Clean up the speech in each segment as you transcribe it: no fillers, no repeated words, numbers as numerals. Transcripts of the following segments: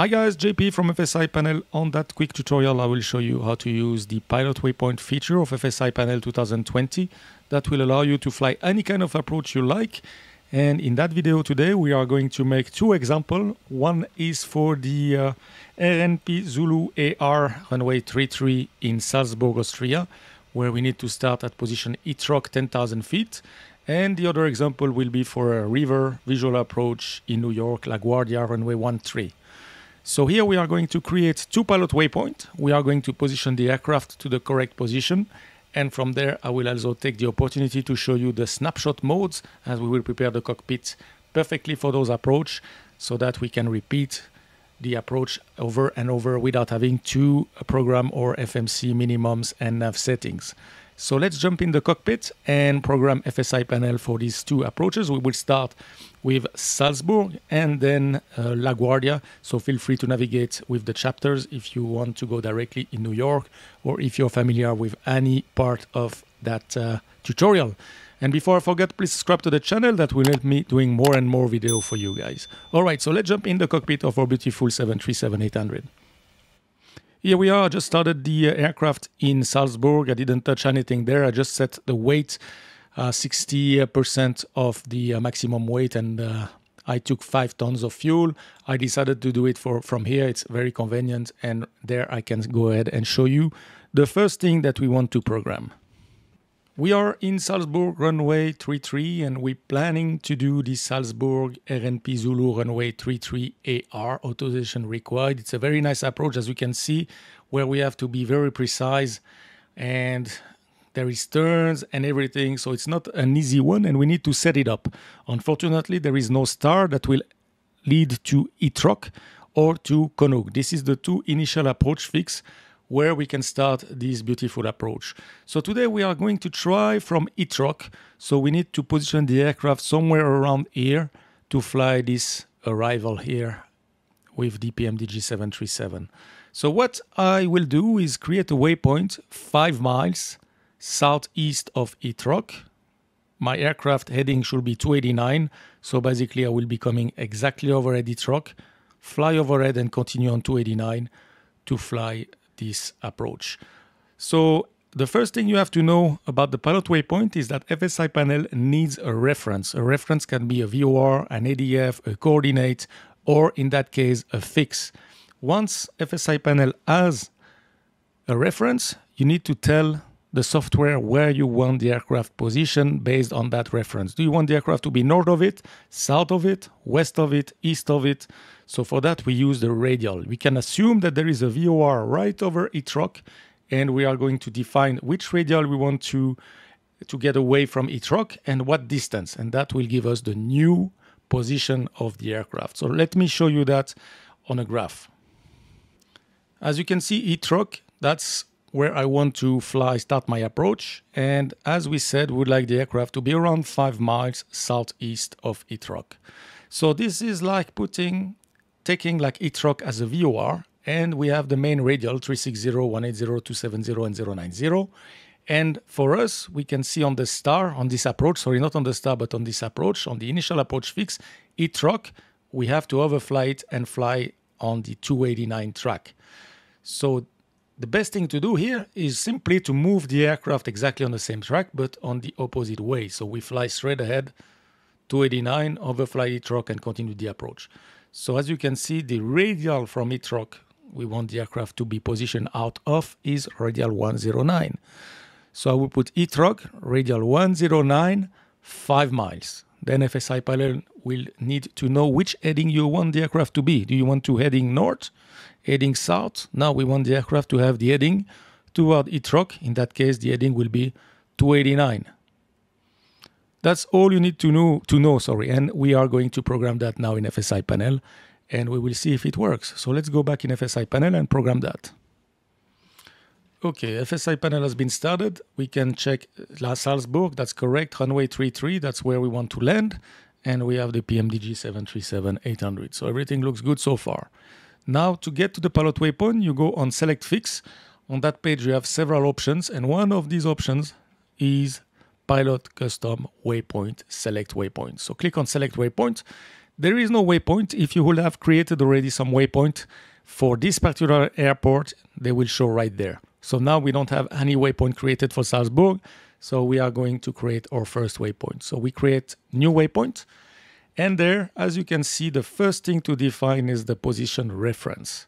Hi guys, JP from FSiPanel. On that quick tutorial, I will show you how to use the pilot waypoint feature of FSiPanel 2020 that will allow you to fly any kind of approach you like. And in that video today, we are going to make two examples. One is for the RNP Zulu AR runway 33 in Salzburg, Austria, where we need to start at position ETROC 10,000 feet. And the other example will be for a River Visual approach in New York, LaGuardia Runway 13. So here we are going to create two pilot waypoints. We are going to position the aircraft to the correct position. And from there, I will also take the opportunity to show you the snapshot modes as we will prepare the cockpit perfectly for those approach so that we can repeat the approach over and over without having to program or FMC minimums and nav settings. So let's jump in the cockpit and program FSiPanel for these two approaches. We will start with Salzburg and then LaGuardia. So feel free to navigate with the chapters if you want to go directly in New York or if you're familiar with any part of that tutorial. And before I forget, please subscribe to the channel. That will help me doing more and more video for you guys. All right, so let's jump in the cockpit of our beautiful 737-800. Here we are. I just started the aircraft in Salzburg. I didn't touch anything there. I just set the weight 60% of the maximum weight, and I took 5 tons of fuel. I decided to do it from here. It's very convenient, and there I can go ahead and show you the first thing that we want to program. We are in Salzburg runway 33, and we're planning to do the Salzburg RNP Zulu runway 33 AR authorization required. It's a very nice approach, as you can see, where we have to be very precise, and there is turns and everything, so it's not an easy one, and we need to set it up. Unfortunately, there is no star that will lead to ETROC or to Konug. This is the two initial approach fix where we can start this beautiful approach. So today we are going to try from ETROC. So we need to position the aircraft somewhere around here to fly this arrival here with the PMDG 737. So what I will do is create a waypoint 5 miles southeast of ETROC. My aircraft heading should be 289. So basically I will be coming exactly overhead ETROC, fly overhead and continue on 289 to fly this approach. So the first thing you have to know about the pilot waypoint is that FSiPanel needs a reference. A reference can be a VOR, an ADF, a coordinate, or in that case, a fix. Once FSiPanel has a reference, you need to tell the software where you want the aircraft position based on that reference. Do you want the aircraft to be north of it, south of it, west of it, east of it? So for that, we use the radial. We can assume that there is a VOR right over ETROC, and we are going to define which radial we want to get away from ETROC and what distance, and that will give us the new position of the aircraft. So let me show you that on a graph. As you can see, ETROC, that's where I want to start my approach. And as we said, we would like the aircraft to be around 5 miles southeast of ETROC. So this is like taking like ETROC as a VOR, and we have the main radial 360, 180, 270, and 090. And for us, we can see on the star, on this approach, sorry, not on the star, but on this approach, on the initial approach fix, ETROC, we have to overfly it and fly on the 289 track. So the best thing to do here is simply to move the aircraft exactly on the same track, but on the opposite way. So we fly straight ahead, 289, overfly ETROC, and continue the approach. So as you can see, the radial from ETROC we want the aircraft to be positioned out of is radial 109. So I will put ETROC, radial 109, 5 miles. Then FSiPanel will need to know which heading you want the aircraft to be. Do you want to heading north, heading south? Now we want the aircraft to have the heading toward ETROC. In that case, the heading will be 289. That's all you need to know, and we are going to program that now in FSiPanel, and we will see if it works. So let's go back in FSiPanel and program that. Okay, FSiPanel has been started. We can check Salzburg, that's correct, runway 33, that's where we want to land, and we have the PMDG 737-800. So everything looks good so far. Now to get to the pilot waypoint, you go on Select Fix. On that page you have several options, and one of these options is Pilot Custom Waypoint, Select Waypoint. So click on Select Waypoint. there is no waypoint. If you would have created already some waypoint for this particular airport, they will show right there. So now we don't have any waypoint created for Salzburg. So we are going to create our first waypoint. So we create new waypoint. And there, as you can see, the first thing to define is the position reference.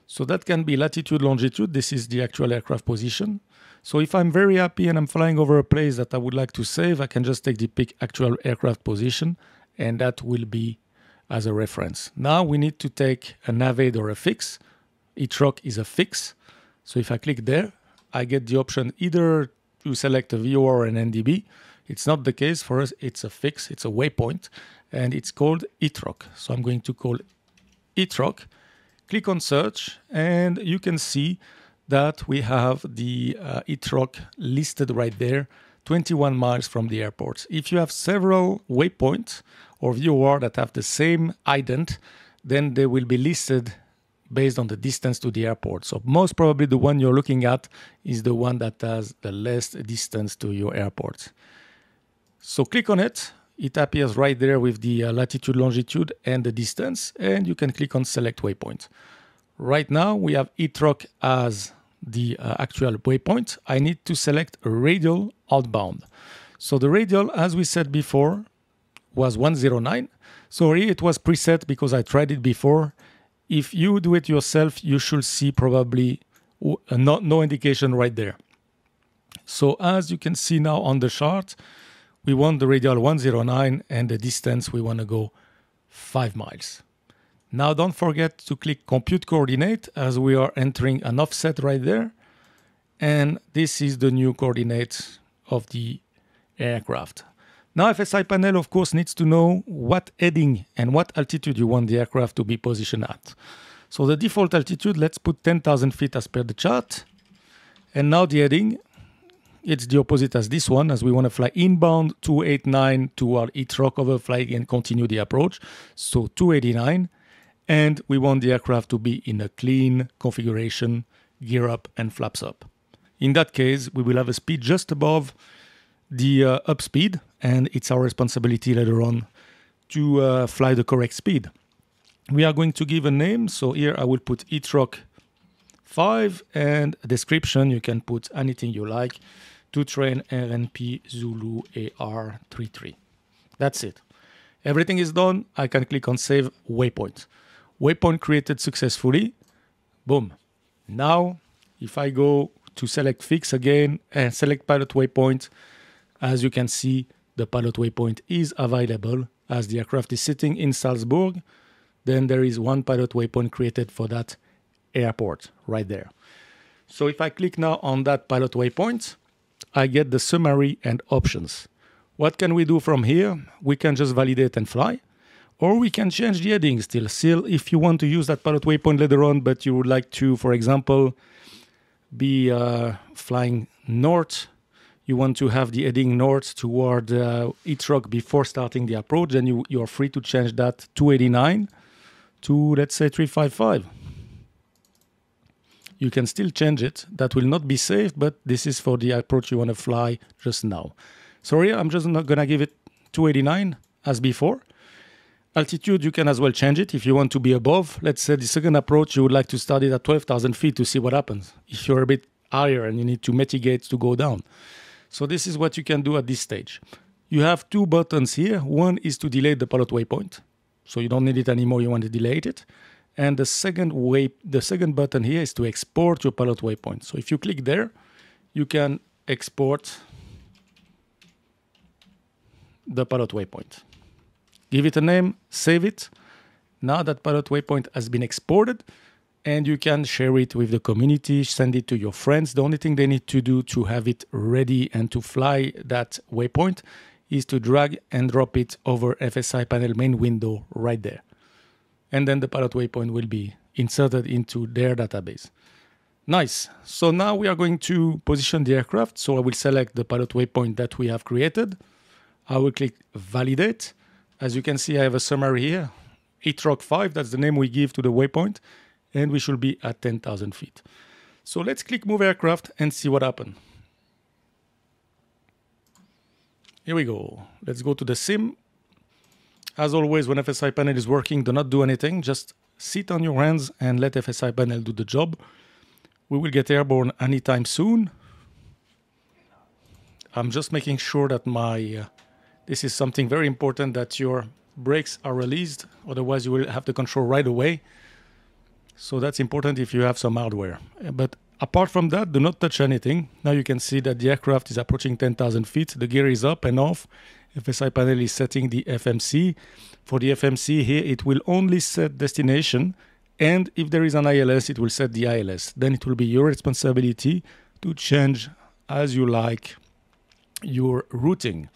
So that can be latitude, longitude. This is the actual aircraft position. So if I'm very happy and I'm flying over a place that I would like to save, I can just take the pick actual aircraft position, and that will be as a reference. Now we need to take a navigate or a fix. Each rock is a fix. So if I click there, I get the option either to select a VOR or an NDB. It's not the case for us. It's a fix. It's a waypoint, and it's called ETROC. So I'm going to call ETROC. Click on search, and you can see that we have the ETROC listed right there, 21 miles from the airport. If you have several waypoints or VOR that have the same ident, then they will be listed based on the distance to the airport. So most probably the one you're looking at is the one that has the less distance to your airport. So click on it. It appears right there with the latitude, longitude, and the distance, and you can click on select waypoint. Right now we have ETROC as the actual waypoint. I need to select a radial outbound. So the radial, as we said before, was 109. So here it was preset because I tried it before. If you do it yourself, you should see probably no indication right there. So as you can see now on the chart, we want the radial 109 and the distance we want to go 5 miles. Now don't forget to click compute coordinate as we are entering an offset right there. And this is the new coordinate of the aircraft. Now FSiPanel of course needs to know what heading and what altitude you want the aircraft to be positioned at. So the default altitude, let's put 10,000 feet as per the chart. And now the heading, it's the opposite as this one, as we want to fly inbound 289 toward ETROC overflying and continue the approach. So 289. And we want the aircraft to be in a clean configuration, gear up and flaps up. In that case, we will have a speed just above the up speed, and it's our responsibility later on to fly the correct speed. We are going to give a name. So here I will put ETROC 5 and a description. You can put anything you like. To train RNP Zulu AR33. That's it. Everything is done. I can click on save waypoint. Waypoint created successfully. Boom. Now, if I go to select fix again and select pilot waypoint, as you can see, the pilot waypoint is available as the aircraft is sitting in Salzburg. Then there is one pilot waypoint created for that airport right there. So if I click now on that pilot waypoint, I get the summary and options. What can we do from here? We can just validate and fly, or we can change the heading still. Still, if you want to use that pilot waypoint later on, but you would like to, for example, be flying north, you want to have the heading north toward ETROC before starting the approach, then you are free to change that 289 to, let's say, 355. You can still change it. That will not be saved, but this is for the approach you want to fly just now. Sorry, I'm just not going to give it 289 as before. Altitude, you can as well change it if you want to be above. Let's say the second approach, you would like to start it at 12,000 feet to see what happens. If you're a bit higher and you need to mitigate to go down. So this is what you can do at this stage. You have two buttons here. One is to delete the pilot waypoint. So you don't need it anymore, you want to delete it. And the second button here is to export your pilot waypoint. So if you click there, you can export the pilot waypoint. Give it a name, save it. Now that pilot waypoint has been exported, and you can share it with the community, send it to your friends. The only thing they need to do to have it ready and to fly that waypoint is to drag and drop it over FSiPanel main window right there. And then the pilot waypoint will be inserted into their database. Nice. So now we are going to position the aircraft. So I will select the pilot waypoint that we have created. I will click validate. As you can see, I have a summary here. ETROC 5, that's the name we give to the waypoint. And we should be at 10,000 feet. So let's click move aircraft and see what happened. Here we go. Let's go to the sim. As always, when FSiPanel is working, do not do anything. Just sit on your hands and let FSiPanel do the job. We will get airborne anytime soon. I'm just making sure that this is something very important, that your brakes are released. Otherwise, you will have the control right away. So that's important if you have some hardware. But apart from that, do not touch anything. Now you can see that the aircraft is approaching 10,000 feet. The gear is up and off. FSiPanel is setting the FMC. For the FMC here, it will only set destination. And if there is an ILS, it will set the ILS. Then it will be your responsibility to change as you like your routing.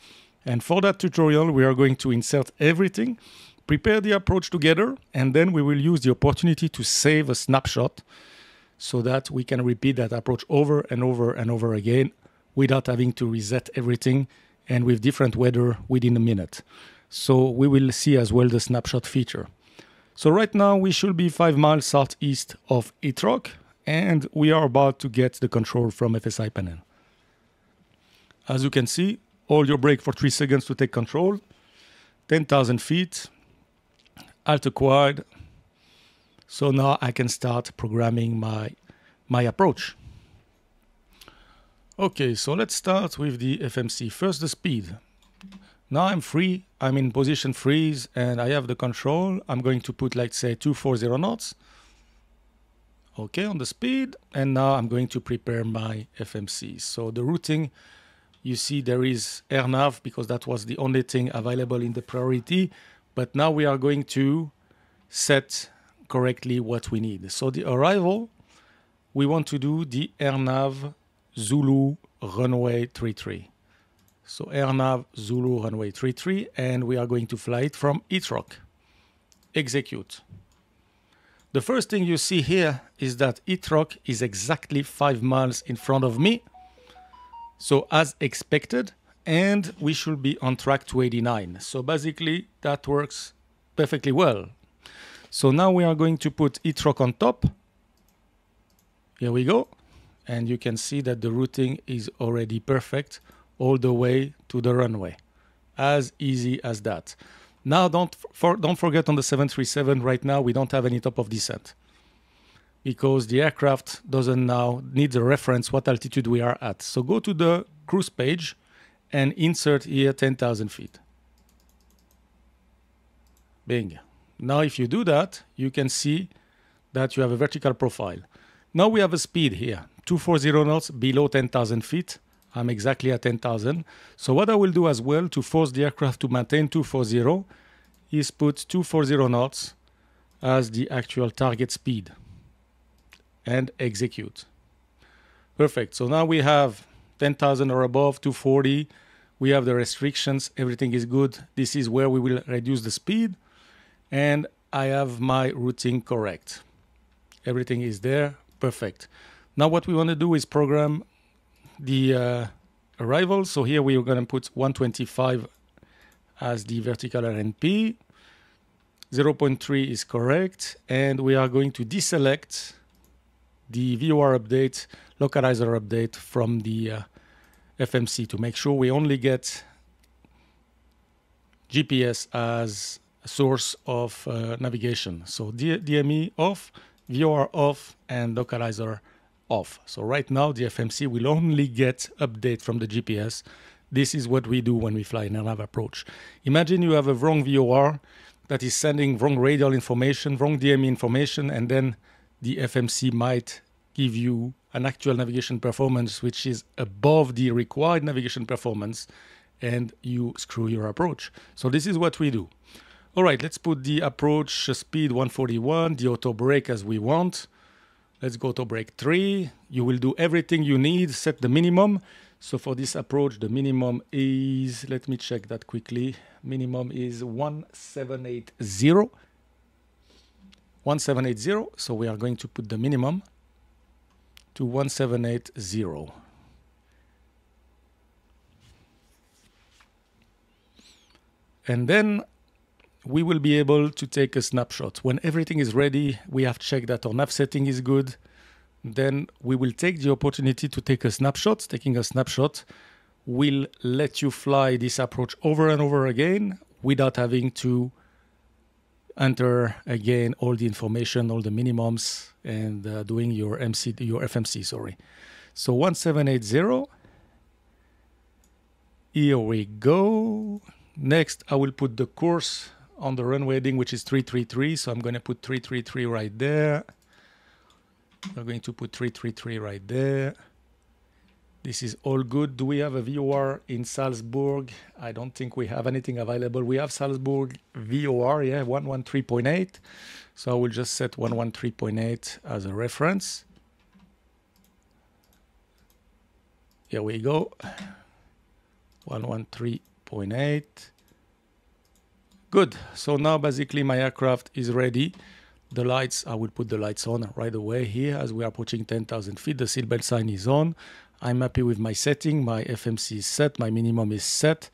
And for that tutorial, we are going to insert everything, prepare the approach together, and then we will use the opportunity to save a snapshot so that we can repeat that approach over and over and over again without having to reset everything and with different weather within a minute. So we will see as well the snapshot feature. So right now we should be 5 miles southeast of Heathrow, and we are about to get the control from FSiPanel. As you can see, hold your brake for 3 seconds to take control. 10,000 feet, alt acquired. So now I can start programming my approach. Okay, so let's start with the FMC. First, the speed. Now I'm free, I'm in position freeze, and I have the control. I'm going to put, like, say, 240 knots. Okay, on the speed, and now I'm going to prepare my FMC. So the routing, you see there is AirNav because that was the only thing available in the priority. But now we are going to set correctly what we need. So the arrival, we want to do the AirNav Zulu runway 33. So AirNav Zulu runway 33, and we are going to fly it from Heathrow. Execute. The first thing you see here is that Heathrow is exactly 5 miles in front of me. So as expected, and we should be on track to 89. So basically that works perfectly well. So now we are going to put Heathrow on top. Here we go. And you can see that the routing is already perfect all the way to the runway. As easy as that. Now don't forget, on the 737 right now we don't have any top of descent, because the aircraft doesn't now need the reference what altitude we are at. So go to the cruise page and insert here 10,000 feet. Bing. Now if you do that, you can see that you have a vertical profile. Now we have a speed here, 240 knots below 10,000 feet. I'm exactly at 10,000. So what I will do as well to force the aircraft to maintain 240 is put 240 knots as the actual target speed and execute. Perfect. So now we have 10,000 or above, 240. We have the restrictions. Everything is good. This is where we will reduce the speed. And I have my routing correct. Everything is there. Perfect. Now what we want to do is program the arrival. So here we are going to put 125 as the vertical RNP. 0.3 is correct. And we are going to deselect the VOR update, localizer update from the FMC to make sure we only get GPS as a source of navigation. So DME off, VOR off, and localizer off. So right now the FMC will only get update from the GPS. This is what we do when we fly an AirNav approach. Imagine you have a wrong VOR that is sending wrong radial information, wrong DME information, and then the FMC might give you an actual navigation performance which is above the required navigation performance, and you screw your approach. So this is what we do. All right, let's put the approach speed 141, the auto brake as we want. Let's go to brake 3. You will do everything you need, set the minimum. So for this approach, the minimum is, let me check that quickly. Minimum is 1780. 1780. So we are going to put the minimum to 1780. And then we will be able to take a snapshot. When everything is ready, we have checked that our nav setting is good. Then we will take the opportunity to take a snapshot. Taking a snapshot will let you fly this approach over and over again without having to enter again all the information, all the minimums, and doing your FMC, sorry. So 1780, here we go. Next, I will put the course on the runway heading, which is 333. So I'm going to put 333 right there. We're going to put 333 right there. This is all good. Do we have a VOR in Salzburg? I don't think we have anything available. We have Salzburg VOR, yeah, 113.8. So I will just set 113.8 as a reference. Here we go. 113.8. Good. So now basically my aircraft is ready. The lights, I will put the lights on right away here as we are approaching 10,000 feet. The seatbelt sign is on. I'm happy with my setting. My FMC is set. My minimum is set.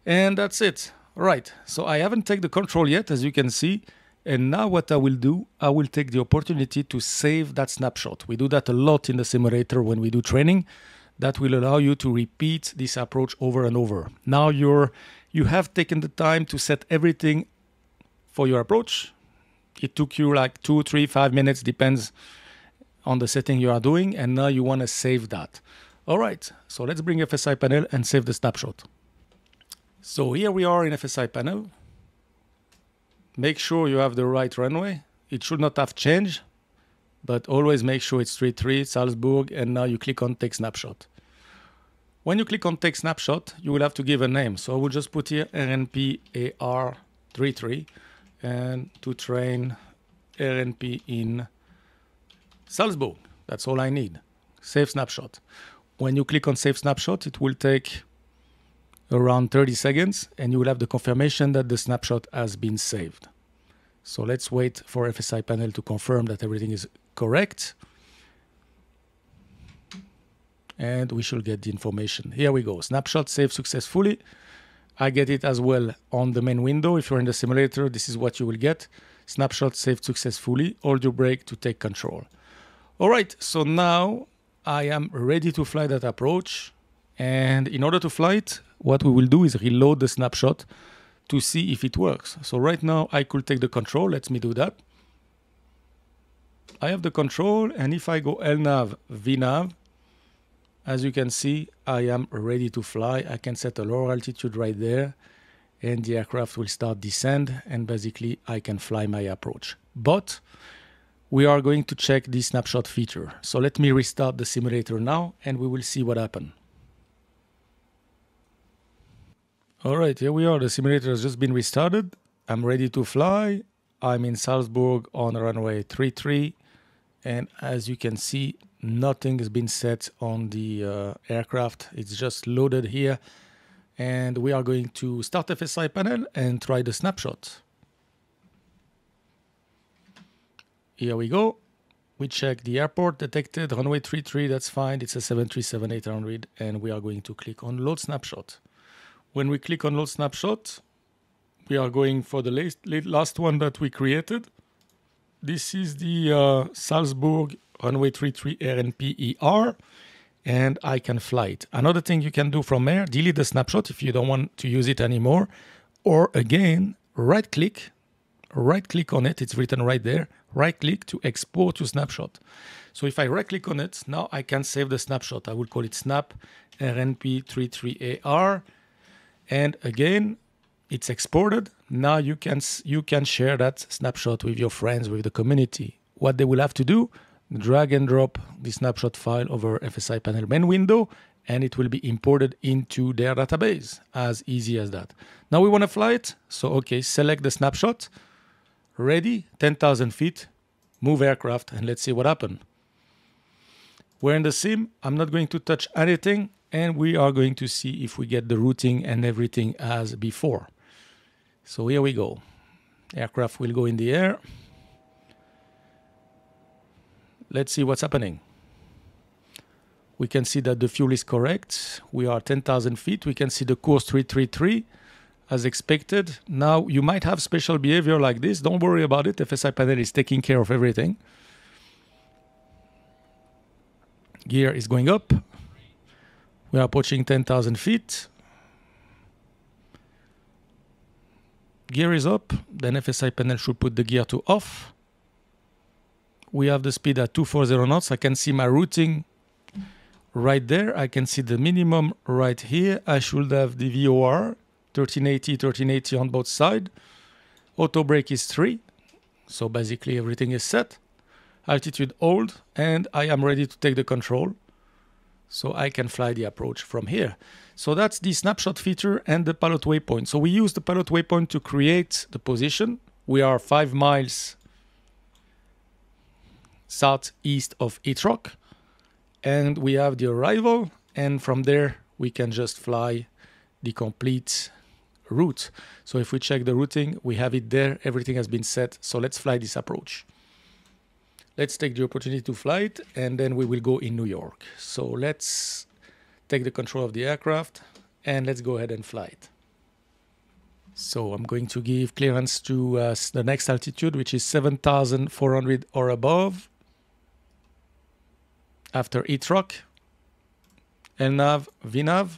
And that's it. All right. So I haven't taken the control yet, as you can see. And now what I will do, I will take the opportunity to save that snapshot. We do that a lot in the simulator when we do training. That will allow you to repeat this approach over and over. Now you have taken the time to set everything for your approach. It took you like 2, 3, 5 minutes, depends on the setting you are doing. And now you want to save that. All right, so let's bring FSiPanel and save the snapshot. So here we are in FSiPanel. Make sure you have the right runway. It should not have changed, but always make sure it's 33, Salzburg, and now you click on Take Snapshot. When you click on Take Snapshot, you will have to give a name. So I will just put here RNP AR33 and to train RNP in Salzburg. That's all I need. Save Snapshot. When you click on Save Snapshot, it will take around 30 seconds and you will have the confirmation that the snapshot has been saved. So let's wait for FSiPanel to confirm that everything is correct. And we should get the information. Here we go. Snapshot saved successfully. I get it as well on the main window. If you're in the simulator, this is what you will get. Snapshot saved successfully. Hold your brake to take control. All right, so now I am ready to fly that approach. And in order to fly it, what we will do is reload the snapshot to see if it works. So right now I could take the control. Let me do that. I have the control, and if I go LNAV, VNAV, as you can see, I am ready to fly. I can set a lower altitude right there, and the aircraft will start descend, and basically I can fly my approach. But we are going to check the snapshot feature. So let me restart the simulator now, and we will see what happened. All right, here we are. The simulator has just been restarted. I'm ready to fly. I'm in Salzburg on runway 33. And as you can see, nothing has been set on the aircraft. It's just loaded here. And we are going to start FSiPanel and try the snapshot. Here we go. We check the airport detected, runway 33, that's fine. It's a 737-800, and we are going to click on load snapshot. When we click on load snapshot, we are going for the last one that we created. This is the Salzburg runway 33 RNP ER, and I can fly it. Another thing you can do from here, delete the snapshot if you don't want to use it anymore, or again, right click on it. It's written right there. Right click to export to snapshot. So if I right click on it, now I can save the snapshot. I will call it snap RNP33AR. And again, it's exported. Now you can share that snapshot with your friends, with the community. What they will have to do, drag and drop the snapshot file over FSiPanel main window, and it will be imported into their database. As easy as that. Now we want to fly it. So, okay, select the snapshot. Ready, 10,000 feet, move aircraft, and let's see what happened. We're in the sim. I'm not going to touch anything, and we are going to see if we get the routing and everything as before. So here we go. Aircraft will go in the air. Let's see what's happening. We can see that the fuel is correct. We are 10,000 feet. We can see the course 333 as expected. Now you might have special behavior like this. Don't worry about it. FSiPanel is taking care of everything. Gear is going up. We are approaching 10,000 feet. Gear is up, then FSiPanel should put the gear to off. We have the speed at 240 knots. I can see my routing right there. I can see the minimum right here. I should have the VOR 1380 on both sides. Auto brake is 3. So basically everything is set. Altitude hold, and I am ready to take the control. So I can fly the approach from here. So that's the snapshot feature and the pilot waypoint. So we use the pilot waypoint to create the position. We are 5 miles southeast of Heathrow. And we have the arrival. And from there, we can just fly the complete route. So if we check the routing, we have it there. Everything has been set. So let's fly this approach. Let's take the opportunity to fly it, and then we will go in New York. So let's take the control of the aircraft, and let's go ahead and fly it. So I'm going to give clearance to the next altitude, which is 7,400 or above. After Heathrow, LNAV, VNAV.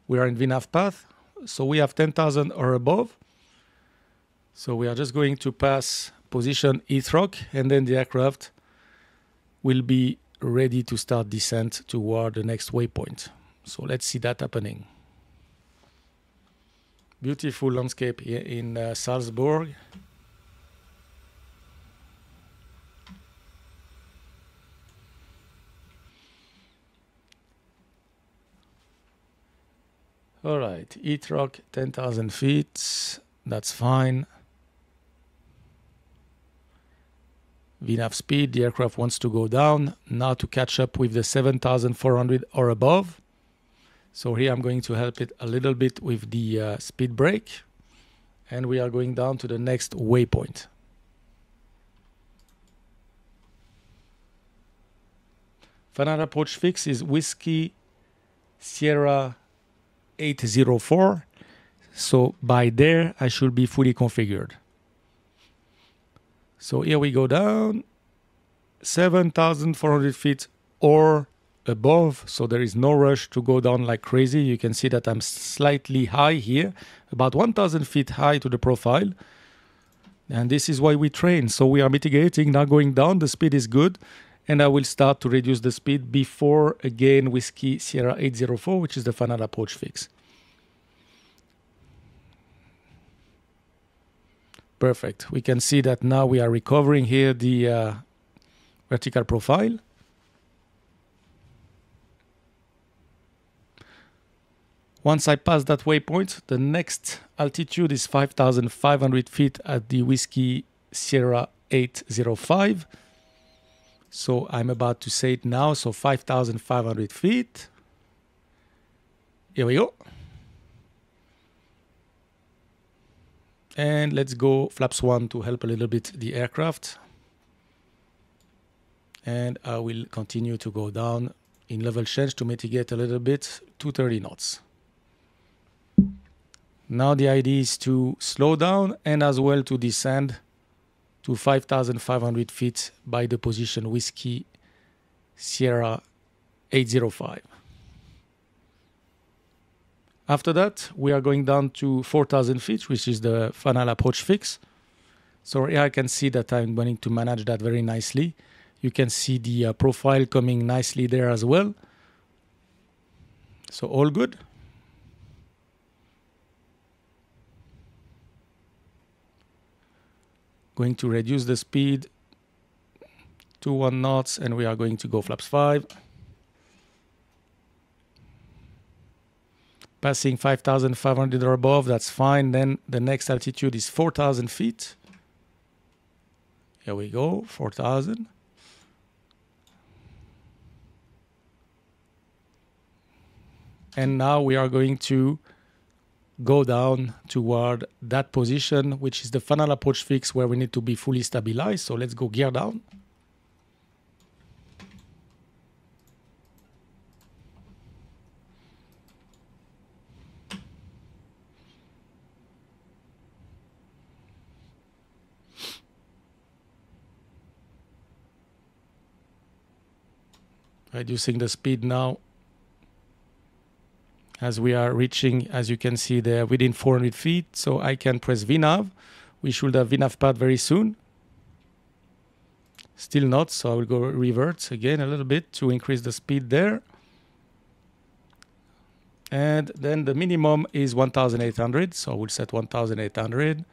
We are in VNAV path, so we have 10,000 or above. So we are just going to pass position Heathrow, and then the aircraft will be ready to start descent toward the next waypoint. So let's see that happening. Beautiful landscape here in Salzburg. All right, Heathrow, 10,000 feet. That's fine. VNAV speed, the aircraft wants to go down. Now to catch up with the 7,400 or above. So here I'm going to help it a little bit with the speed brake. And we are going down to the next waypoint. Final approach fix is Whiskey Sierra 804. So by there, I should be fully configured. So here we go down, 7,400 feet or above. So there is no rush to go down like crazy. You can see that I'm slightly high here, about 1,000 feet high to the profile. And this is why we train. So we are mitigating, now going down. The speed is good. And I will start to reduce the speed before, again, Whiskey Sierra 804, which is the final approach fix. Perfect. We can see that now we are recovering here the vertical profile. Once I pass that waypoint, the next altitude is 5,500 feet at the Whiskey Sierra 805. So I'm about to say it now. So 5,500 feet. Here we go. And let's go flaps 1 to help a little bit the aircraft. And I will continue to go down in level change to mitigate a little bit, 230 knots. Now the idea is to slow down and as well to descend to 5,500 feet by the position Whiskey Sierra 805. After that, we are going down to 4,000 feet, which is the final approach fix. So here I can see that I'm going to manage that very nicely. You can see the profile coming nicely there as well. So all good. Going to reduce the speed to 1 knots, and we are going to go flaps 5. Passing 5,500 or above, that's fine. Then the next altitude is 4,000 feet. Here we go, 4,000. And now we are going to go down toward that position, which is the final approach fix where we need to be fully stabilized. So let's go gear down. Reducing the speed now as we are reaching, as you can see there, within 400 feet. So I can press VNAV. We should have VNAV path very soon. Still not, so I will go revert again a little bit to increase the speed there. And then the minimum is 1,800, so I will set 1,800.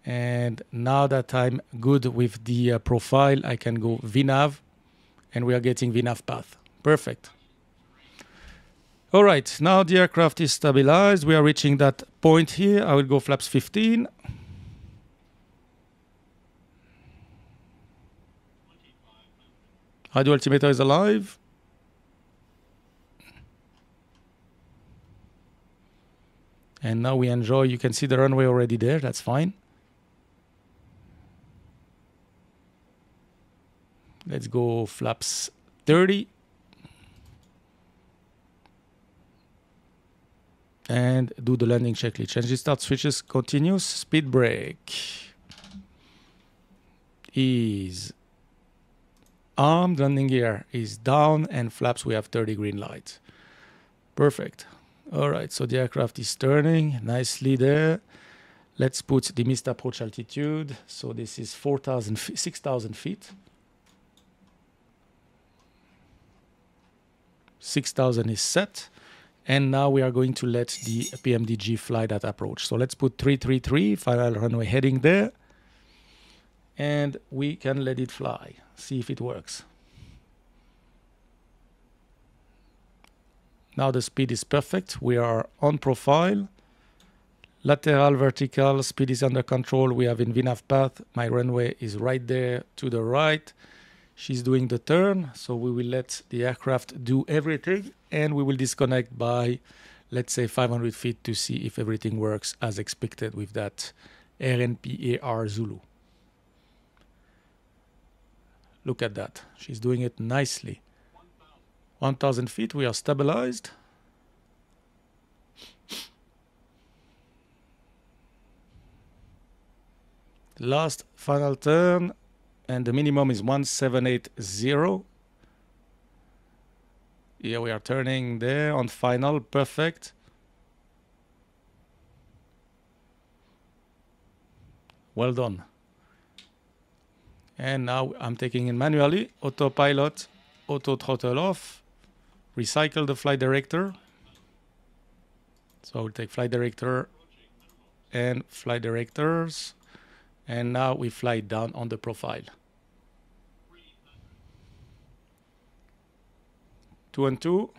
And now that I'm good with the profile, I can go VNAV, and we are getting VNAV path. Perfect. All right, now the aircraft is stabilized. We are reaching that point here. I will go flaps 15. Hydro altimeter is alive. And now we enjoy, you can see the runway already there, that's fine. Let's go flaps 30. And do the landing checklist. Engine start switches continuous. Speed brake is armed. Landing gear is down. And flaps, we have 30 green light. Perfect. All right, so the aircraft is turning nicely there. Let's put the missed approach altitude. So this is 6,000 feet. 6,000 is set. And now we are going to let the PMDG fly that approach. So let's put 333, final runway heading there. And we can let it fly. See if it works. Now the speed is perfect. We are on profile. Lateral, vertical, speed is under control. We have in VNAV path. My runway is right there to the right. She's doing the turn, so we will let the aircraft do everything, and we will disconnect by, let's say, 500 feet to see if everything works as expected with that RNP AR Zulu. Look at that. She's doing it nicely. 1,000 feet, we are stabilized. Last final turn. And the minimum is 1780. Here we are turning there on final. Perfect. Well done. And now I'm taking it manually. Autopilot, auto throttle off. Recycle the flight director. So I will take flight director and flight directors. And now we fly down on the profile. 2 and 2.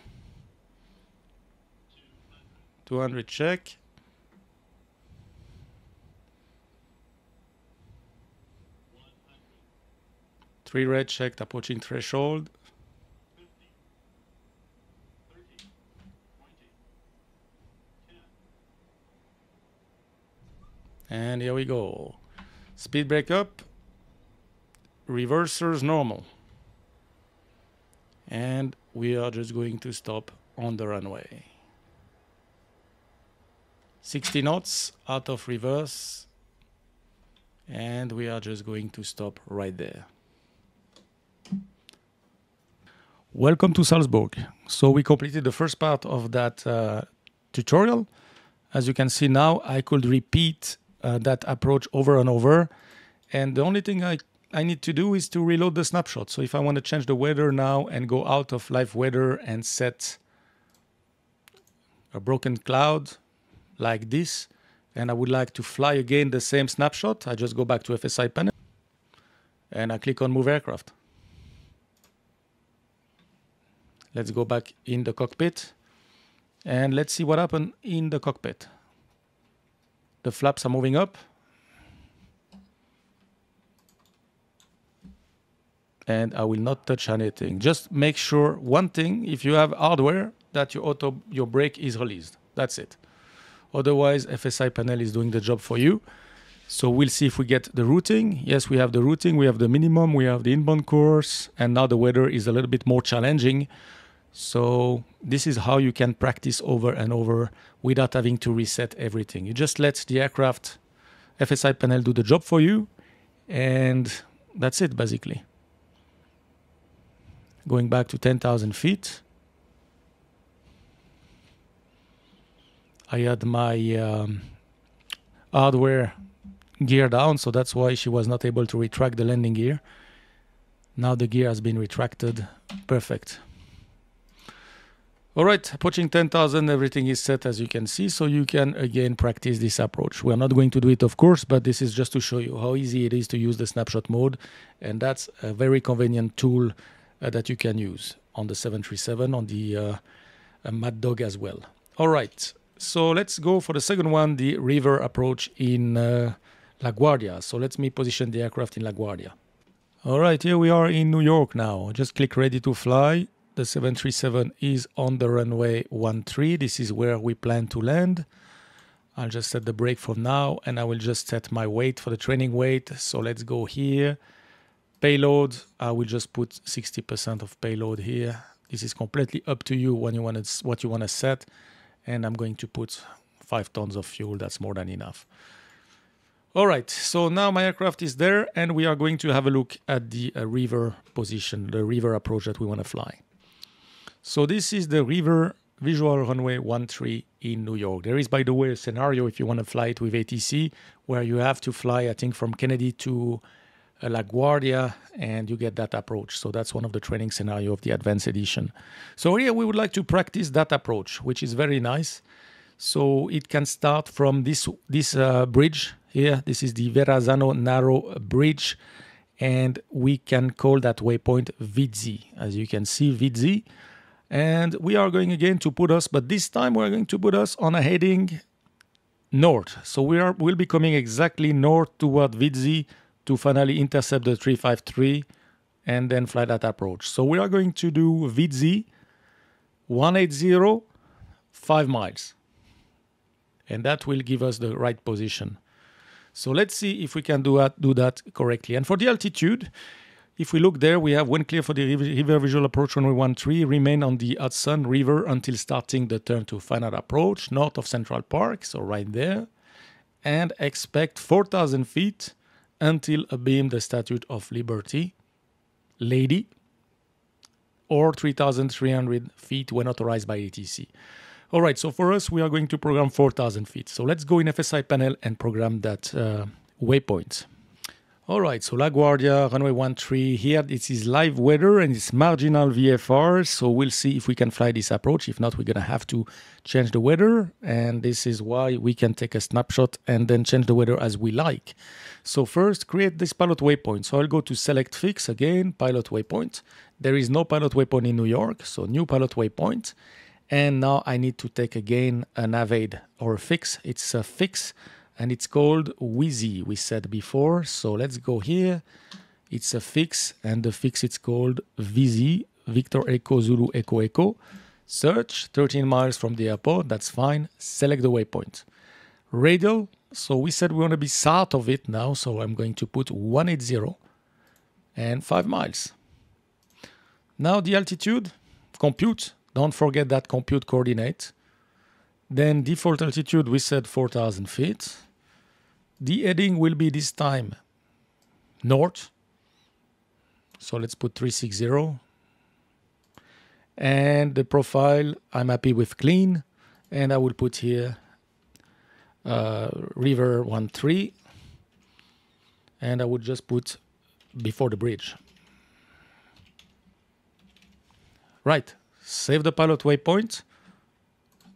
200 check. Three red checked, approaching threshold. And here we go. Speed brake up, reversers normal. And we are just going to stop on the runway. 60 knots out of reverse. And we are just going to stop right there. Welcome to Salzburg. So we completed the first part of that tutorial. As you can see now, I could repeat that approach over and over. And the only thing I need to do is to reload the snapshot. So if I want to change the weather now and go out of live weather and set a broken cloud like this, and I would like to fly again the same snapshot, I just go back to FSiPanel and I click on Move Aircraft. Let's go back in the cockpit and let's see what happened in the cockpit. The flaps are moving up. And I will not touch anything. Just make sure one thing, if you have hardware, that your brake is released. That's it. Otherwise, FSiPanel is doing the job for you. So we'll see if we get the routing. Yes, we have the routing, we have the minimum, we have the inbound course, and now the weather is a little bit more challenging. So this is how you can practice over and over without having to reset everything. You just let the aircraft, FSiPanel, do the job for you, and that's it basically. Going back to 10,000 feet. I had my hardware gear down, so that's why she was not able to retract the landing gear. Now the gear has been retracted. Perfect. All right, approaching 10,000, everything is set as you can see, so you can again practice this approach. We are not going to do it, of course, but this is just to show you how easy it is to use the snapshot mode, and that's a very convenient tool that you can use on the 737, on the Mad Dog as well. All right, so let's go for the second one, the river approach in LaGuardia. So let me position the aircraft in LaGuardia. All right, here we are in New York now. Just click ready to fly. The 737 is on the runway 13. This is where we plan to land. I'll just set the brake for now, and I will just set my weight for the training weight. So let's go here. Payload, I will just put 60% of payload here. This is completely up to you when you want to, what you want to set. And I'm going to put 5 tons of fuel. That's more than enough. All right, so now my aircraft is there, and we are going to have a look at the river position, the river approach that we want to fly. So this is the River Visual Runway 13 in New York. There is, by the way, a scenario if you want to fly it with ATC where you have to fly, I think, from Kennedy to LaGuardia, and you get that approach. So that's one of the training scenario of the Advanced Edition. So here we would like to practice that approach, which is very nice. So it can start from this bridge here. This is the Verrazano Narrow Bridge, and we can call that waypoint VZ. As you can see, VZ. And we are going again to put us, but this time we're going to put us on a heading north. So we'll be coming exactly north toward VZ to finally intercept the 353 and then fly that approach. So we are going to do VZ 180, 5 miles. And that will give us the right position. So let's see if we can do that correctly. And for the altitude, if we look there, we have wind clear for the River Visual Approach runway 13, remain on the Hudson River until starting the turn to final approach, north of Central Park, so right there. And expect 4,000 feet until abeam the Statue of Liberty, Lady, or 3,300 feet when authorized by ATC. All right, so for us, we are going to program 4,000 feet. So let's go in FSiPanel and program that waypoint. All right, so LaGuardia, runway 13. Here, this is live weather and it's marginal VFR. So we'll see if we can fly this approach. If not, we're going to have to change the weather. And this is why we can take a snapshot and then change the weather as we like. So first, create this pilot waypoint. So I'll go to select fix again, pilot waypoint. There is no pilot waypoint in New York, so new pilot waypoint. And now I need to take again a navade or a fix. It's a fix. And it's called WYSI, we said before. So let's go here. It's a fix, and the fix it's called VZ, Victor Echo Zulu Echo Echo. Search, 13 miles from the airport, that's fine. Select the waypoint. Radial, so we said we want to be south of it now, so I'm going to put 180 and 5 miles. Now the altitude, compute. Don't forget that compute coordinate. Then default altitude, we said 4,000 feet. The heading will be this time north. So let's put 360. And the profile, I'm happy with clean. And I will put here River 13. And I would just put before the bridge. Right, save the pilot waypoint.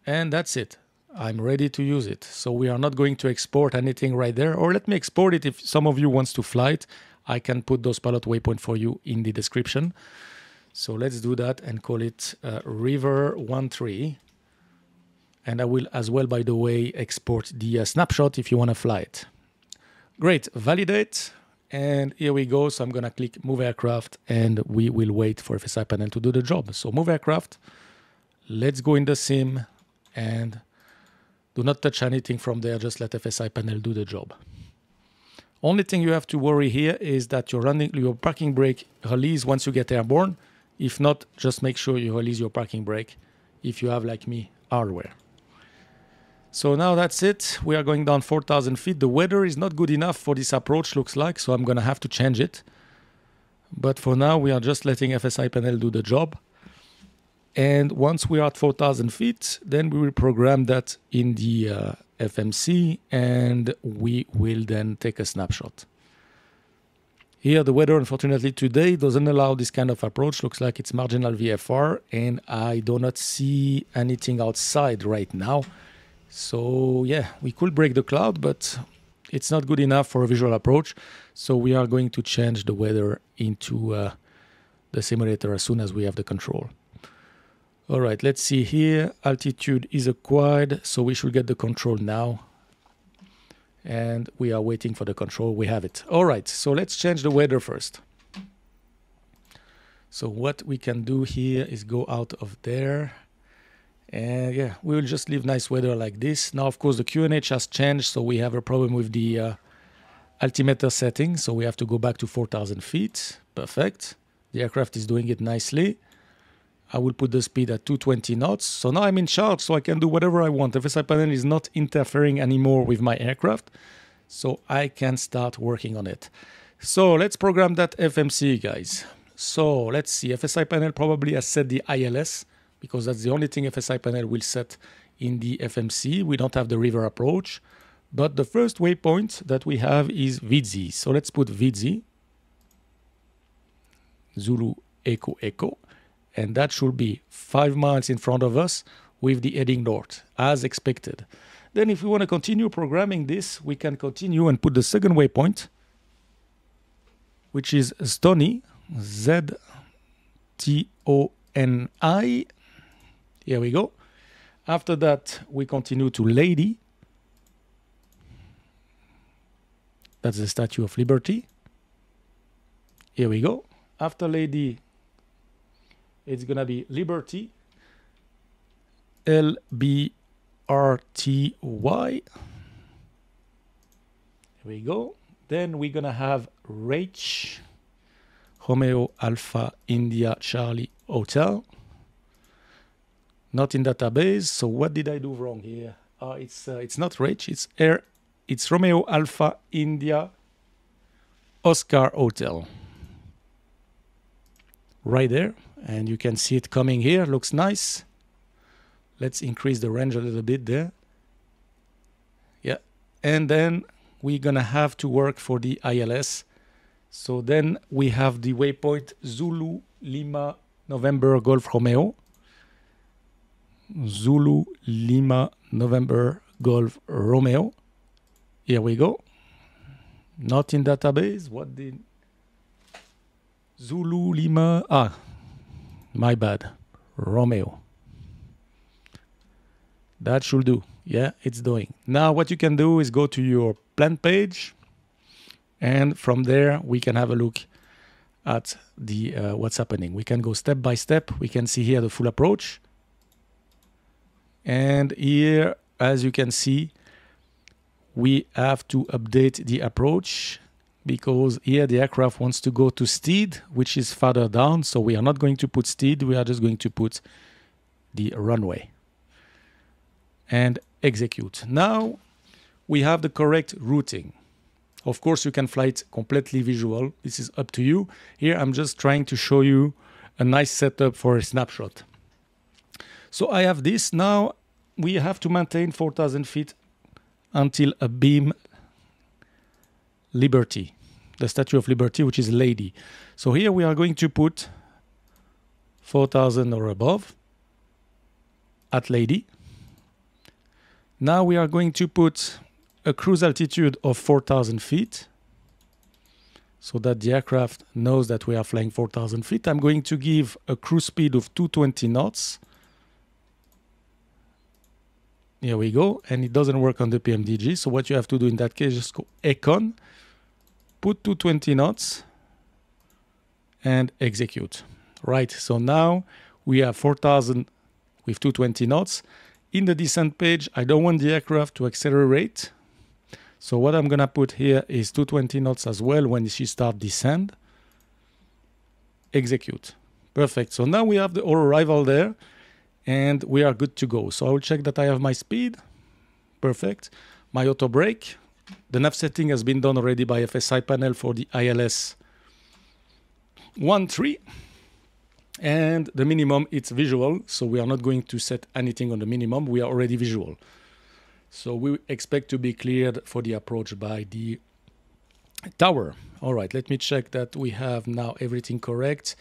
And that's it. I'm ready to use it. So we are not going to export anything right there. Or let me export it if some of you wants to fly it. I can put those pilot waypoint for you in the description. So let's do that and call it River 13. And I will as well, by the way, export the snapshot if you want to fly it. Great, validate. And here we go. So I'm going to click move aircraft and we will wait for FSiPanel to do the job. So move aircraft. Let's go in the sim. And do not touch anything from there, just let FSiPanel do the job. Only thing you have to worry here is that your parking brake release once you get airborne. If not, just make sure you release your parking brake if you have, like me, hardware. So now that's it. We are going down 4,000 feet. The weather is not good enough for this approach, looks like, so I'm going to have to change it. But for now, we are just letting FSiPanel do the job. And once we are at 4,000 feet, then we will program that in the FMC, and we will then take a snapshot. Here, the weather, unfortunately, today doesn't allow this kind of approach. Looks like it's marginal VFR, and I do not see anything outside right now. So, yeah, we could break the cloud, but it's not good enough for a visual approach. So we are going to change the weather into the simulator as soon as we have the control. All right, let's see here. Altitude is acquired, so we should get the control now. And we are waiting for the control. We have it. All right, so let's change the weather first. So what we can do here is go out of there. And yeah, we will just leave nice weather like this. Now, of course, the QNH has changed, so we have a problem with the altimeter setting. So we have to go back to 4,000 feet. Perfect. The aircraft is doing it nicely. I will put the speed at 220 knots. So now I'm in charge, so I can do whatever I want. The FSiPanel is not interfering anymore with my aircraft, so I can start working on it. So let's program that FMC, guys. So let's see. FSiPanel probably has set the ILS, because that's the only thing FSiPanel will set in the FMC. We don't have the river approach. But the first waypoint that we have is VZ. So let's put VZ, Zulu Echo Echo. And that should be 5 miles in front of us with the heading north, as expected. Then if we want to continue programming this, we can continue and put the second waypoint, which is Stony, Z-T-O-N-I. Here we go. After that, we continue to Lady. That's the Statue of Liberty. Here we go. After Lady, it's going to be Liberty, L-B-R-T-Y. Here we go. Then we're going to have Rach, Romeo Alpha India Charlie Hotel. Not in database. So what did I do wrong here? It's not Rach. It's Romeo Alpha India Oscar Hotel. Right there. And you can see it coming here. Looks nice. Let's increase the range a little bit there. Yeah. And then we're going to have to work for the ILS. So then we have the waypoint Zulu Lima November Golf Romeo. Zulu Lima November Golf Romeo. Here we go. Not in database. What did Zulu Lima? My bad. Romeo. That should do. Yeah, it's doing. Now what you can do is go to your plan page, and from there we can have a look at the what's happening. We can go step by step. We can see here the full approach. And here, as you can see, we have to update the approach, because here the aircraft wants to go to steed, which is farther down. So we are not going to put steed. We are just going to put the runway and execute. Now we have the correct routing. Of course, you can fly it completely visual. This is up to you. Here, I'm just trying to show you a nice setup for a snapshot. So I have this. Now we have to maintain 4,000 feet until a beam Liberty, the Statue of Liberty, which is Lady. So here we are going to put 4,000 or above at Lady. Now we are going to put a cruise altitude of 4,000 feet so that the aircraft knows that we are flying 4,000 feet. I'm going to give a cruise speed of 220 knots. Here we go. And it doesn't work on the PMDG. So what you have to do in that case, just go Econ, put 220 knots, and execute. Right. So now we have 4,000 with 220 knots. In the descent page, I don't want the aircraft to accelerate. So what I'm going to put here is 220 knots as well when she starts descend. Execute. Perfect. So now we have the arrival there, and we are good to go. So I will check that I have my speed. Perfect. My auto brake. The nav setting has been done already by FSiPanel for the ILS 1.3. And the minimum, it's visual, so we are not going to set anything on the minimum. We are already visual. So we expect to be cleared for the approach by the tower. All right, let me check that we have now everything correct.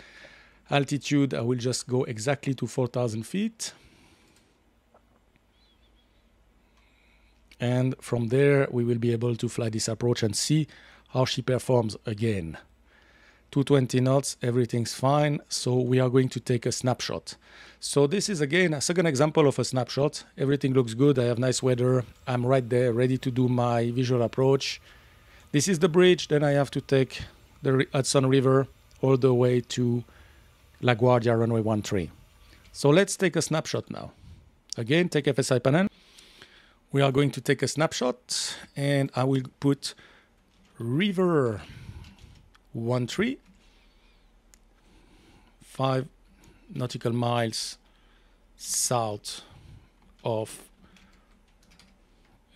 Altitude, I will just go exactly to 4,000 feet. And from there, we will be able to fly this approach and see how she performs again. 220 knots, everything's fine. So we are going to take a snapshot. So this is again a second example of a snapshot. Everything looks good. I have nice weather. I'm right there, ready to do my visual approach. This is the bridge. Then I have to take the Hudson River all the way to LaGuardia Runway 13. So let's take a snapshot now. Again, take FSiPanel. We are going to take a snapshot, and I will put River 13, 5 nautical miles south of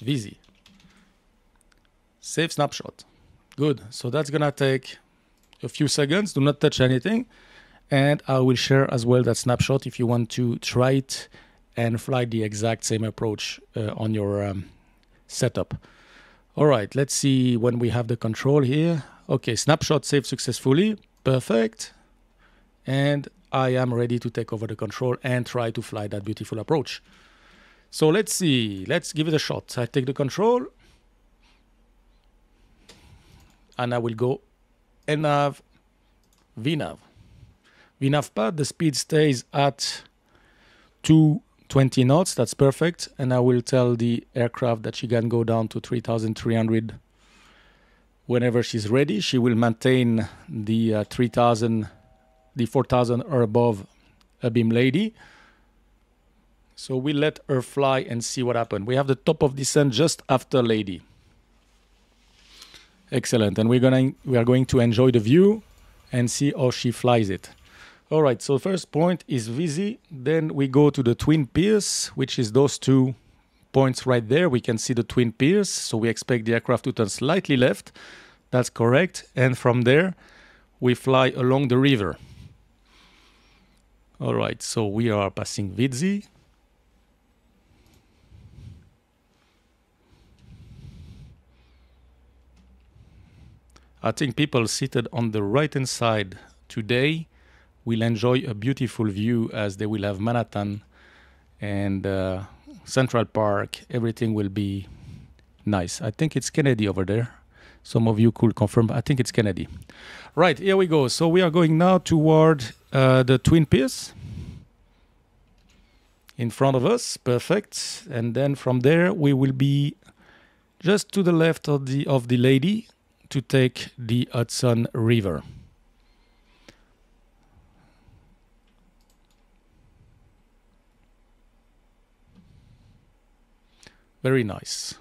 Visi. Save snapshot. Good. So that's gonna take a few seconds. Do not touch anything. And I will share as well that snapshot if you want to try it and fly the exact same approach on your setup. All right, let's see when we have the control here. Okay, snapshot saved successfully. Perfect. And I am ready to take over the control and try to fly that beautiful approach. So let's see. Let's give it a shot. I take the control. And I will go NAV, VNAV. VNAV pad, the speed stays at 220 knots. That's perfect. And I will tell the aircraft that she can go down to 3,300 whenever she's ready. She will maintain the 3,000, the 4,000 or above a beam lady. So we let her fly and see what happens. We have the top of descent just after lady. Excellent. And we are going to enjoy the view and see how she flies it. All right. So first point is Visi. Then we go to the twin piers, which is those 2 points right there. We can see the twin piers. So we expect the aircraft to turn slightly left. That's correct. And from there, we fly along the river. All right. So we are passing Visi. I think people seated on the right-hand side today will enjoy a beautiful view as they will have Manhattan and Central Park. Everything will be nice. I think it's Kennedy over there. Some of you could confirm. I think it's Kennedy. Right, here we go. So we are going now toward the Twin Piers in front of us. Perfect. And then from there, we will be just to the left of the lady to take the Hudson River. Very nice.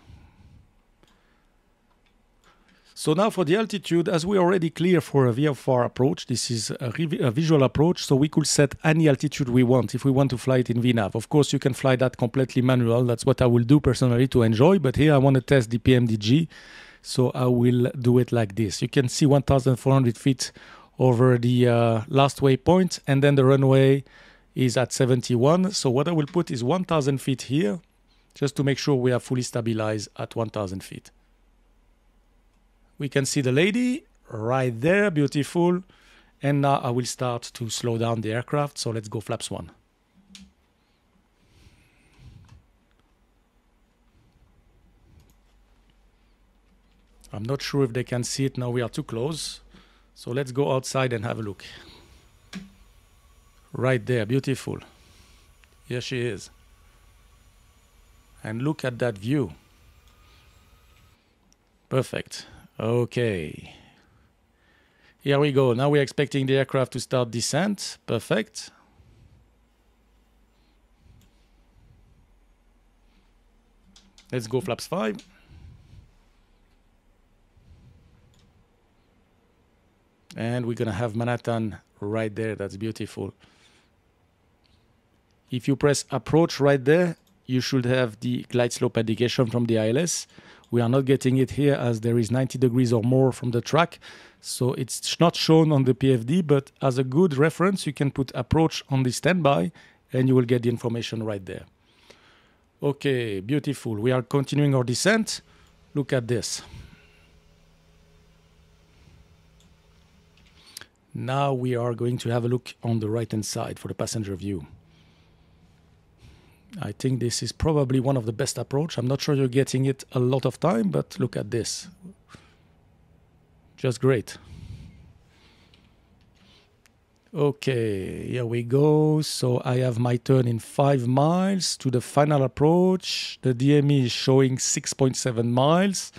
So now for the altitude, as we already clear for a VFR approach, this is a visual approach, so we could set any altitude we want if we want to fly it in VNAV. Of course, you can fly that completely manual. That's what I will do personally to enjoy, but here I want to test the PMDG. So I will do it like this. You can see 1,400 feet over the last waypoint, and then the runway is at 71. So what I will put is 1,000 feet here, just to make sure we are fully stabilized at 1,000 feet. We can see the lady right there, beautiful. And now I will start to slow down the aircraft. So let's go flaps 1. I'm not sure if they can see it now. We are too close. So let's go outside and have a look. Right there, beautiful. Here she is. And look at that view. Perfect. Okay. Here we go. Now we're expecting the aircraft to start descent. Perfect. Let's go flaps 5. And we're going to have Manhattan right there. That's beautiful. If you press approach right there, you should have the glide slope indication from the ILS. We are not getting it here as there is 90 degrees or more from the track. So it's not shown on the PFD, but as a good reference, you can put approach on the standby and you will get the information right there. Okay, beautiful. We are continuing our descent. Look at this. Now we are going to have a look on the right-hand side for the passenger view. I think this is probably one of the best approach. I'm not sure you're getting it a lot of time, but look at this. Just great. Okay, here we go. So I have my turn in 5 miles to the final approach. The DME is showing 6.7 miles.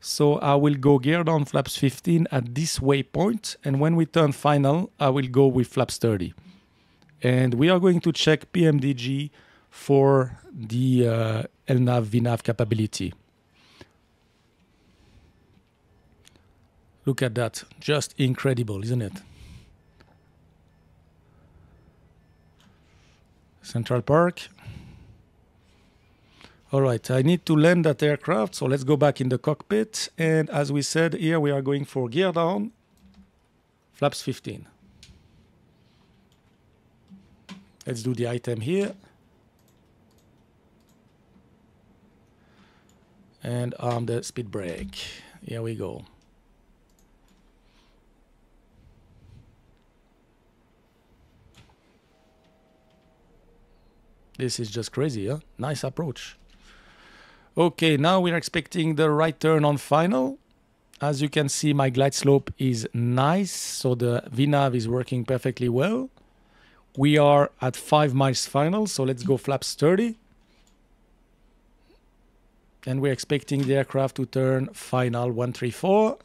So I will go gear down flaps 15 at this waypoint. And when we turn final, I will go with flaps 30. And we are going to check PMDG for the LNAV, VNAV capability. Look at that. Just incredible, isn't it? Central Park. All right, I need to land that aircraft, so let's go back in the cockpit. And as we said, here we are going for gear down, flaps 15. Let's do the item here. And arm the speed brake. Here we go. This is just crazy, huh? Nice approach. Okay, now we're expecting the right turn on final. As you can see, my glide slope is nice, so the VNAV is working perfectly well. We are at 5 miles final, so let's go flaps 30. And we're expecting the aircraft to turn final 134.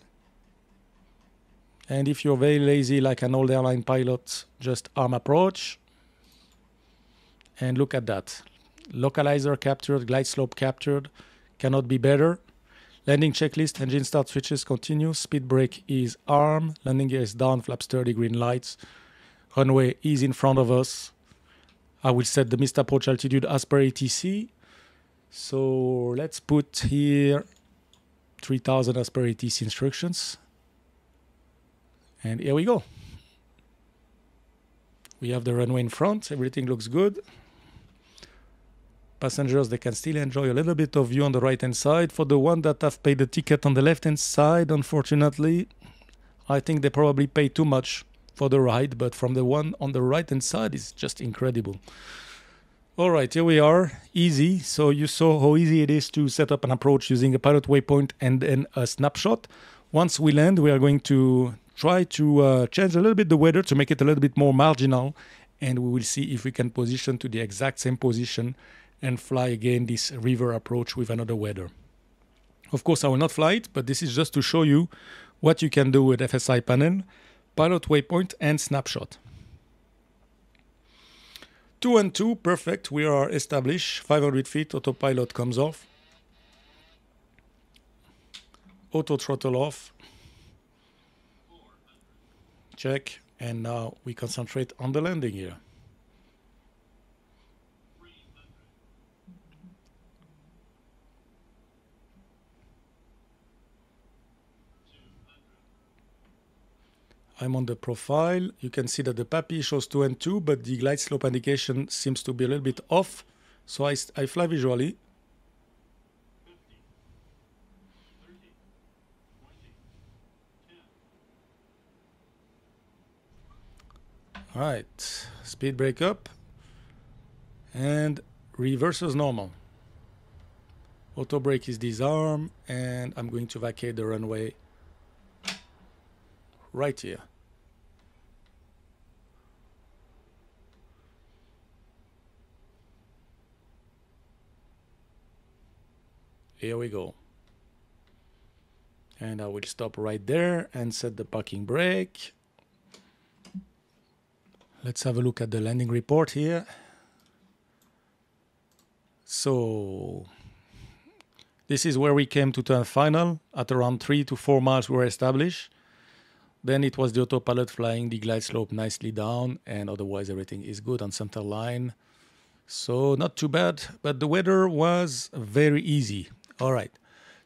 And if you're very lazy like an old airline pilot, just arm approach. And look at that. Localizer captured, glide slope captured. Cannot be better. Landing checklist, engine start switches continue. Speed brake is arm. Landing gear is down, flaps 30, green lights. Runway is in front of us. I will set the missed approach altitude as per ATC. So let's put here 3000 as per ATC instructions. And here we go. We have the runway in front. Everything looks good. Passengers, they can still enjoy a little bit of view on the right-hand side. For the one that have paid the ticket on the left-hand side, unfortunately, I think they probably pay too much for the ride. But from the one on the right-hand side, it's just incredible. All right, here we are. Easy. So you saw how easy it is to set up an approach using a pilot waypoint and then a snapshot. Once we land, we are going to try to change a little bit the weather to make it a little bit more marginal. And we will see if we can position to the exact same position and fly again this river approach with another weather. Of course, I will not fly it, but this is just to show you what you can do with FSiPanel, pilot waypoint, and snapshot. 2 and 2, perfect. We are established. 500 feet, autopilot comes off. Auto throttle off. Check. And now we concentrate on the landing here. I'm on the profile. You can see that the PAPI shows 2 and 2, but the glide slope indication seems to be a little bit off. So I fly visually. 50, 30, 20, 10. All right, speed brake up and reverse as normal. Auto brake is disarm, and I'm going to vacate the runway right here. Here we go. And I will stop right there and set the parking brake. Let's have a look at the landing report here. So this is where we came to turn final. At around 3 to 4 miles we were established. Then it was the autopilot flying the glide slope nicely down, and otherwise everything is good on center line. So not too bad, but the weather was very easy. All right.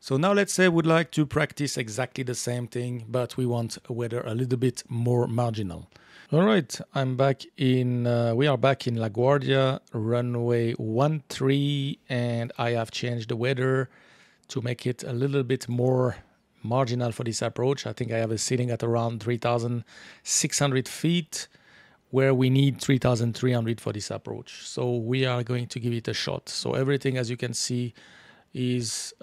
So now let's say we'd like to practice exactly the same thing, but we want a weather a little bit more marginal. All right, I'm back in, we are back in LaGuardia Runway 13, and I have changed the weather to make it a little bit more marginal for this approach. I think I have a ceiling at around 3,600 feet, where we need 3,300 for this approach. So we are going to give it a shot. So everything, as you can see, is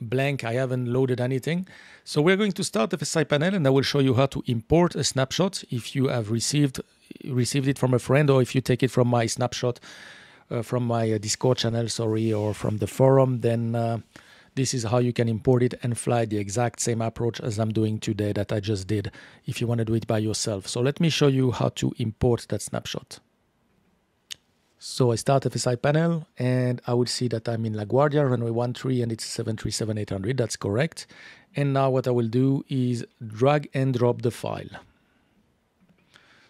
blank. I haven't loaded anything. So we're going to start the FSiPanel, and I will show you how to import a snapshot if you have received it from a friend, or if you take it from my snapshot, from my Discord channel, or from the forum, then this is how you can import it and fly the exact same approach as I'm doing today that I just did if you want to do it by yourself. So let me show you how to import that snapshot. So I start FSiPanel, and I will see that I'm in LaGuardia, runway 13, and it's 737-800. That's correct. And now what I will do is drag and drop the file.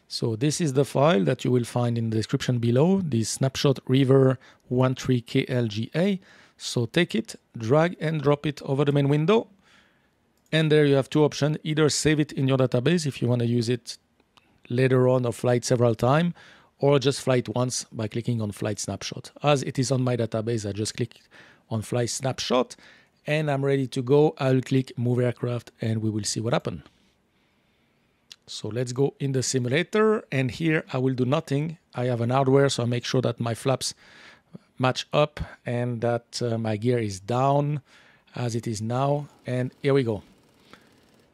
So this is the file that you will find in the description below, the snapshot River 13 KLGA. So take it, drag and drop it over the main window. And there you have two options. Either save it in your database if you want to use it later on or fly it several times, or just fly it once by clicking on Flight Snapshot. As it is on my database, I just click on Flight Snapshot, and I'm ready to go. I'll click Move Aircraft, and we will see what happens. So let's go in the simulator, and here I will do nothing. I have an hardware, so I make sure that my flaps match up and that my gear is down as it is now. And here we go.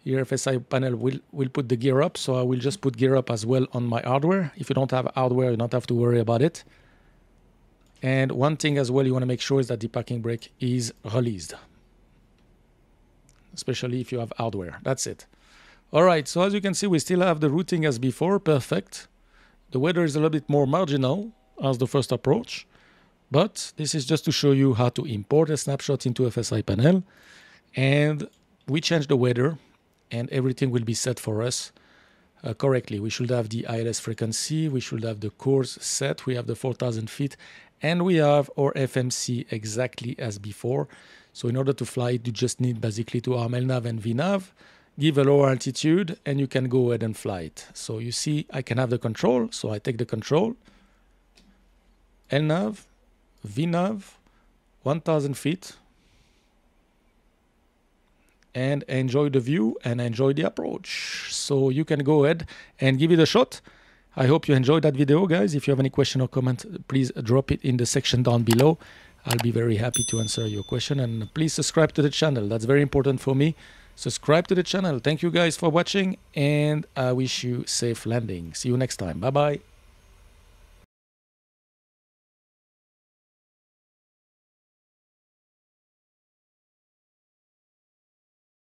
Here FSiPanel will put the gear up, so I will just put gear up as well on my hardware. If you don't have hardware, you don't have to worry about it. And one thing as well you want to make sure is that the parking brake is released, especially if you have hardware. That's it. All right, so as you can see, we still have the routing as before. Perfect. The weather is a little bit more marginal as the first approach, but this is just to show you how to import a snapshot into FSiPanel. And we change the weather, and everything will be set for us correctly. We should have the ILS frequency, we should have the course set, we have the 4,000 feet, and we have our FMC exactly as before. So in order to fly it, you just need basically to arm LNAV and VNAV, give a lower altitude, and you can go ahead and fly it. So you see, I can have the control, so I take the control, LNAV, VNAV, 1,000 feet, and enjoy the view and enjoy the approach. So you can go ahead and give it a shot. I hope you enjoyed that video, guys. If you have any question or comment, please drop it in the section down below. I'll be very happy to answer your question. And please subscribe to the channel. That's very important for me. Subscribe to the channel. Thank you guys for watching, and I wish you safe landing. See you next time. Bye-bye.